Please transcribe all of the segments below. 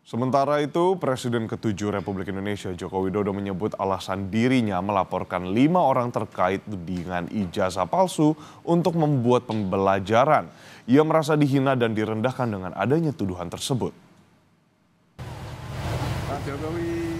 Sementara itu, Presiden ke-7 Republik Indonesia Joko Widodo menyebut alasan dirinya melaporkan 5 orang terkait tudingan ijazah palsu untuk membuat pembelajaran. Ia merasa dihina dan direndahkan dengan adanya tuduhan tersebut.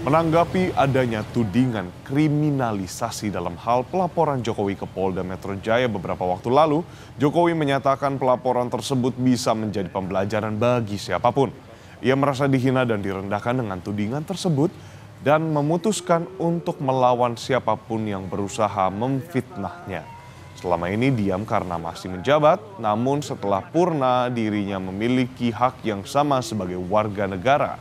Menanggapi adanya tudingan kriminalisasi dalam hal pelaporan Jokowi ke Polda Metro Jaya beberapa waktu lalu, Jokowi menyatakan pelaporan tersebut bisa menjadi pembelajaran bagi siapapun. Ia merasa dihina dan direndahkan dengan tudingan tersebut dan memutuskan untuk melawan siapapun yang berusaha memfitnahnya. Selama ini diam karena masih menjabat, namun setelah purna dirinya memiliki hak yang sama sebagai warga negara.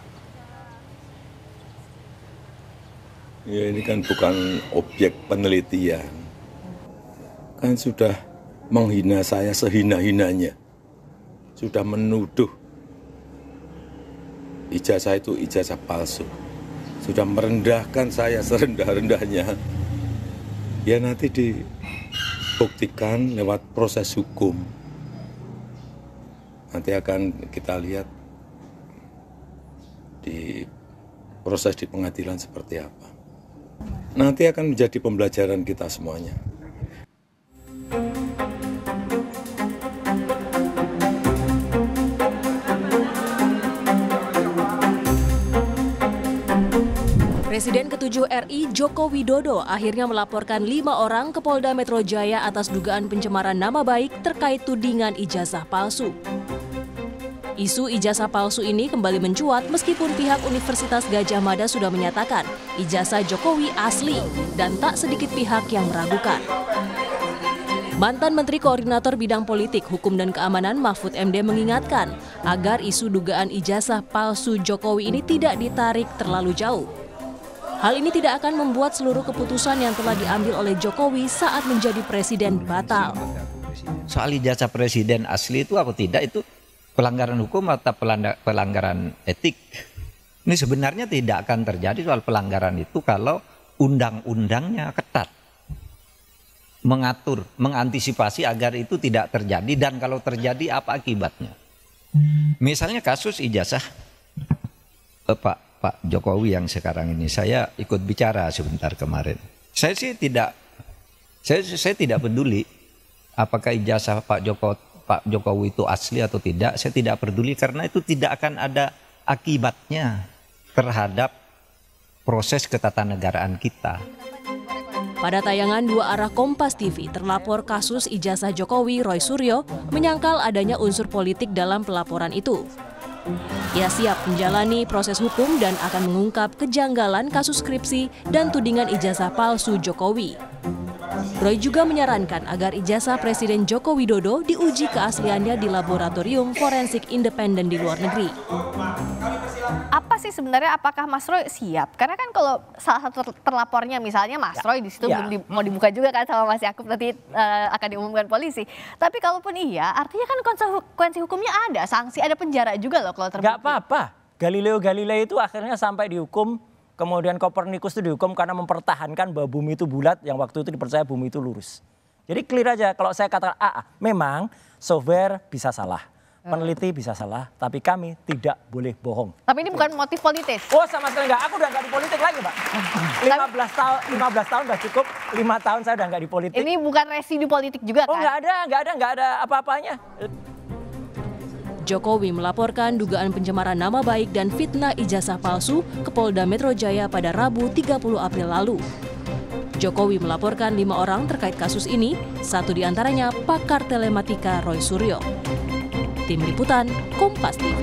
Ya, ini kan bukan objek penelitian. Kan sudah menghina saya sehina-hinanya. Sudah menuduh ijazah itu ijazah palsu. Sudah merendahkan saya serendah-rendahnya. Ya nanti dibuktikan lewat proses hukum. Nanti akan kita lihat di proses di pengadilan seperti apa. Nanti akan menjadi pembelajaran kita semuanya. Presiden ke-7 RI Joko Widodo akhirnya melaporkan 5 orang ke Polda Metro Jaya atas dugaan pencemaran nama baik terkait tudingan ijazah palsu. Isu ijazah palsu ini kembali mencuat meskipun pihak Universitas Gadjah Mada sudah menyatakan ijazah Jokowi asli dan tak sedikit pihak yang meragukan. Mantan Menteri Koordinator Bidang Politik, Hukum dan Keamanan Mahfud MD mengingatkan agar isu dugaan ijazah palsu Jokowi ini tidak ditarik terlalu jauh. Hal ini tidak akan membuat seluruh keputusan yang telah diambil oleh Jokowi saat menjadi presiden batal. Soal ijazah presiden asli itu atau tidak itu pelanggaran hukum atau pelanggaran etik. Ini sebenarnya tidak akan terjadi soal pelanggaran itu kalau undang-undangnya ketat. Mengatur, mengantisipasi agar itu tidak terjadi dan kalau terjadi apa akibatnya. Misalnya kasus ijazah Pak Jokowi yang sekarang ini, saya ikut bicara sebentar kemarin. Saya tidak peduli apakah ijazah Pak Jokowi itu asli atau tidak, saya tidak peduli karena itu tidak akan ada akibatnya terhadap proses ketatanegaraan kita. Pada tayangan Dua Arah Kompas TV, terlapor kasus ijazah Jokowi Roy Suryo menyangkal adanya unsur politik dalam pelaporan itu. Ia siap menjalani proses hukum dan akan mengungkap kejanggalan kasus skripsi dan tudingan ijazah palsu Jokowi. Roy juga menyarankan agar ijazah Presiden Joko Widodo diuji keasliannya di laboratorium forensik independen di luar negeri. Apa sih sebenarnya, apakah Mas Roy siap? Karena kan kalau salah satu terlapornya misalnya Mas Roy di situ belum mau dibuka juga kan sama Mas Yakub, nanti akan diumumkan polisi. Tapi kalaupun iya, artinya kan konsekuensi hukumnya ada, sanksi, ada penjara juga loh kalau terbukti. Gak apa-apa. Galileo Galilei itu akhirnya sampai dihukum. Kemudian Kopernikus itu dihukum karena mempertahankan bahwa bumi itu bulat, yang waktu itu dipercaya bumi itu lurus. Jadi clear aja kalau saya katakan memang software bisa salah, peneliti bisa salah, tapi kami tidak boleh bohong. Tapi ini bukan motif politis. Oh sama sekali enggak, aku udah enggak di politik lagi Pak. 15 tahun udah cukup, 5 tahun saya udah enggak di politik. Ini bukan residu politik juga kan? Oh enggak ada apa-apanya. Jokowi melaporkan dugaan pencemaran nama baik dan fitnah ijazah palsu ke Polda Metro Jaya pada Rabu 30 April lalu. Jokowi melaporkan 5 orang terkait kasus ini, satu diantaranya pakar telematika Roy Suryo. Tim Liputan, Kompas TV.